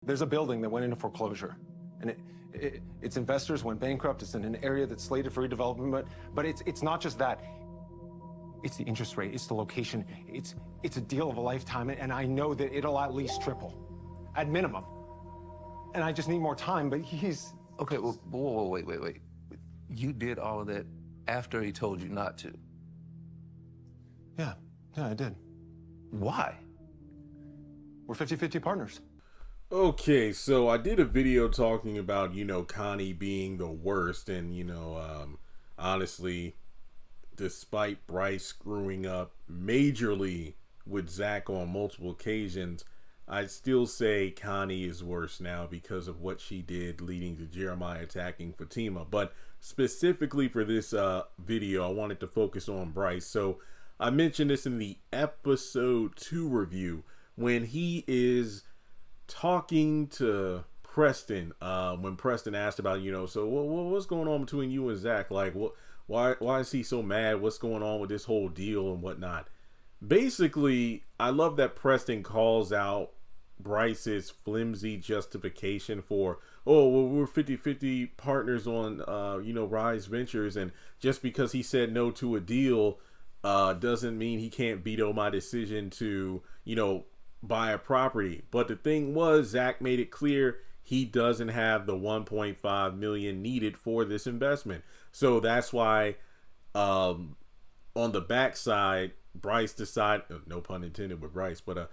There's a building that went into foreclosure, and its investors went bankrupt. It's in an area that's slated for redevelopment, but it's not just that. It's the interest rate, it's the location, it's a deal of a lifetime, and I know that it'll at least triple, at minimum. And I just need more time, but he's... Okay, well, whoa, wait. You did all of that after he told you not to. Yeah, I did. Why? We're 50-50 partners. Okay, so I did a video talking about, Connie being the worst. And, honestly, despite Bryce screwing up majorly with Zach on multiple occasions, I'd still say Connie is worse now because of what she did leading to Jeremiah attacking Fatima. But specifically for this video, I wanted to focus on Bryce. So I mentioned this in the episode 2 review when he is talking to Preston, when Preston asked about, so what's going on between you and Zach? Like, why is he so mad? What's going on with this whole deal and whatnot? Basically, I love that Preston calls out Bryce's flimsy justification for, we're 50-50 partners on, Rise Ventures. And just because he said no to a deal, doesn't mean he can't veto my decision to, buy a property. But the thing was, Zach made it clear he doesn't have the 1.5 million needed for this investment. So that's why, on the backside, Bryce decided, no pun intended with Bryce, but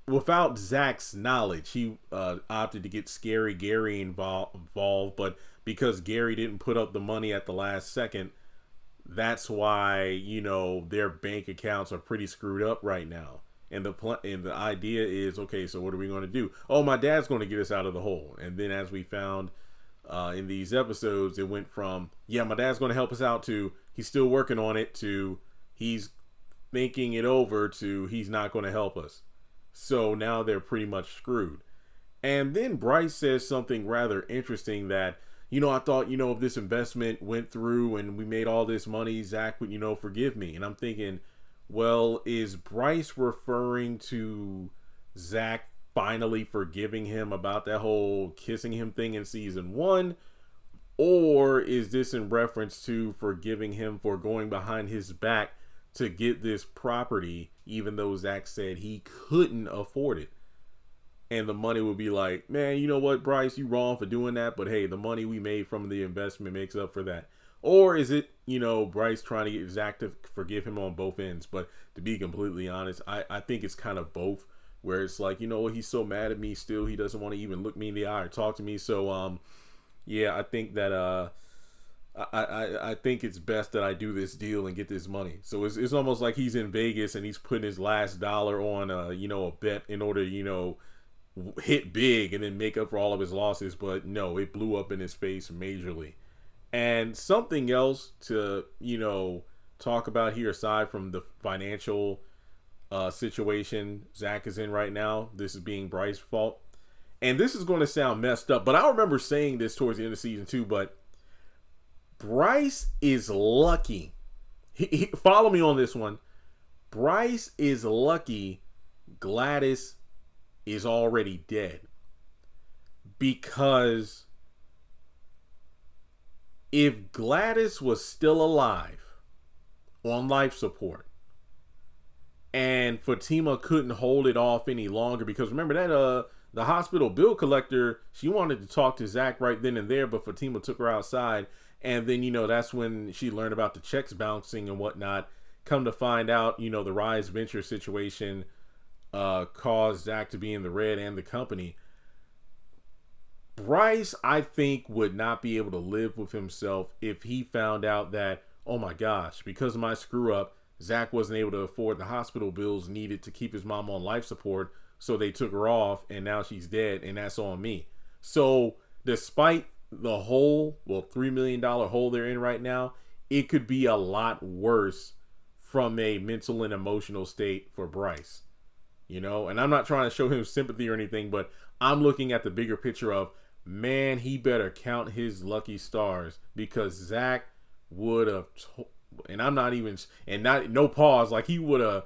without Zach's knowledge, he opted to get Scary Gary involved. But because Gary didn't put up the money at the last second, that's why, their bank accounts are pretty screwed up right now. And the idea is, okay, so what are we going to do? Oh, my dad's going to get us out of the hole. And then as we found in these episodes, it went from, yeah, my dad's going to help us out, to he's still working on it, to he's thinking it over, to he's not going to help us. So now they're pretty much screwed. And then Bryce says something rather interesting that, I thought, if this investment went through and we made all this money, Zach would, forgive me. And I'm thinking, well, is Bryce referring to Zach finally forgiving him about that whole kissing him thing in season 1? Or is this in reference to forgiving him for going behind his back to get this property, even though Zach said he couldn't afford it? And the money would be like, man, you know what, Bryce, you wrong for doing that. But hey, the money we made from the investment makes up for that. Or is it, Bryce trying to get Zach to forgive him on both ends? But to be completely honest, I think it's kind of both, where it's like, he's so mad at me still. He doesn't want to even look me in the eye or talk to me. So, yeah, I think that I think it's best that I do this deal and get this money. So it's almost like he's in Vegas and he's putting his last dollar on, a bet in order, hit big and then make up for all of his losses. But no, it blew up in his face majorly. And something else to, talk about here, aside from the financial situation Zach is in right now, this is being Bryce's fault. And this is going to sound messed up, but I remember saying this towards the end of season 2, but Bryce is lucky. Follow me on this one. Bryce is lucky Gladys is already dead, because if Gladys was still alive on life support and Fatima couldn't hold it off any longer, because remember that the hospital bill collector, she wanted to talk to Zach right then and there, but Fatima took her outside. And then, that's when she learned about the checks bouncing and whatnot. Come to find out, the Rise Venture situation caused Zach to be in the red and the company. Bryce, I think, would not be able to live with himself if he found out that, oh my gosh, because of my screw up, Zach wasn't able to afford the hospital bills needed to keep his mom on life support. So they took her off and now she's dead, and that's on me. So despite the hole, $3 million hole they're in right now, it could be a lot worse from a mental and emotional state for Bryce. And I'm not trying to show him sympathy or anything, but I'm looking at the bigger picture of, man, he better count his lucky stars, because Zach would have, and I'm not even, and not, no pause, like he would have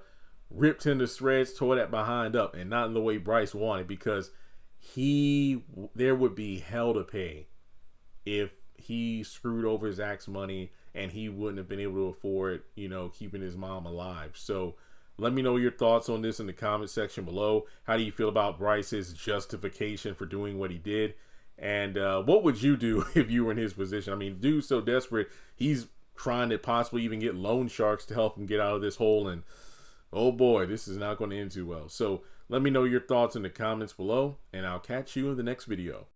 ripped him to shreds, tore that behind up, and not in the way Bryce wanted, because there would be hell to pay if he screwed over Zach's money and he wouldn't have been able to afford, keeping his mom alive. So let me know your thoughts on this in the comment section below. How do you feel about Bryce's justification for doing what he did? And what would you do if you were in his position? I mean, dude's so desperate. He's trying to possibly even get loan sharks to help him get out of this hole. And oh boy, this is not going to end too well. So let me know your thoughts in the comments below, and I'll catch you in the next video.